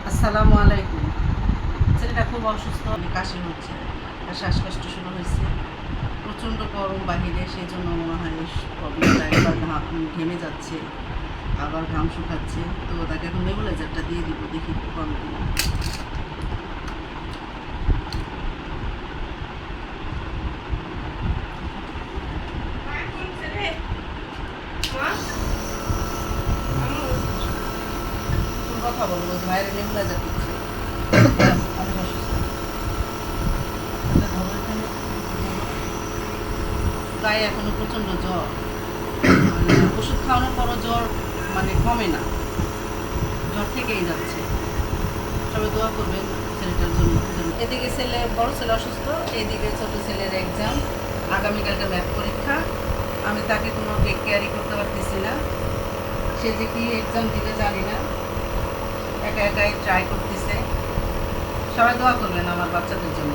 আসসালামু আলাইকুম। ছেলেটা খুব অসুস্থ, কাশি হচ্ছে, শ্বাসকষ্ট শুরু হয়েছে, প্রচণ্ড গরম বাহিরে, সেই জন্য মনে হয় প্রবলেমটা। এবার ঘেমে যাচ্ছে, আবার ঘাম শুকাচ্ছে। তো তাকে এখন নেবুলাইজারটা দিয়ে দিব, দেখি কমে কিনা। কথা বলবো, মায়ের নেবুলাইজার দিচ্ছে, অনেক অসুস্থ। গায়ে এখনো প্রচণ্ড জ্বর, ওষুধ খাওয়ানোর পরও জ্বর কমে না, জ্বর থেকেই যাচ্ছে। সবাই দোয়া করবেন ছেলেটার জন্য। এদিকে বড় ছেলে অসুস্থ, এদিকে ছোট ছেলের এক্সাম, আগামীকালকে ম্যাথ পরীক্ষা। আমি তাকে কোনো টেক কেয়ারই করতে পারতেছি না। সে যে কি এক্সাম দিতে জানি না, একা একাই ট্রাই করতেছে। সবাই দোয়া করবেন আমার বাচ্চাদের জন্য।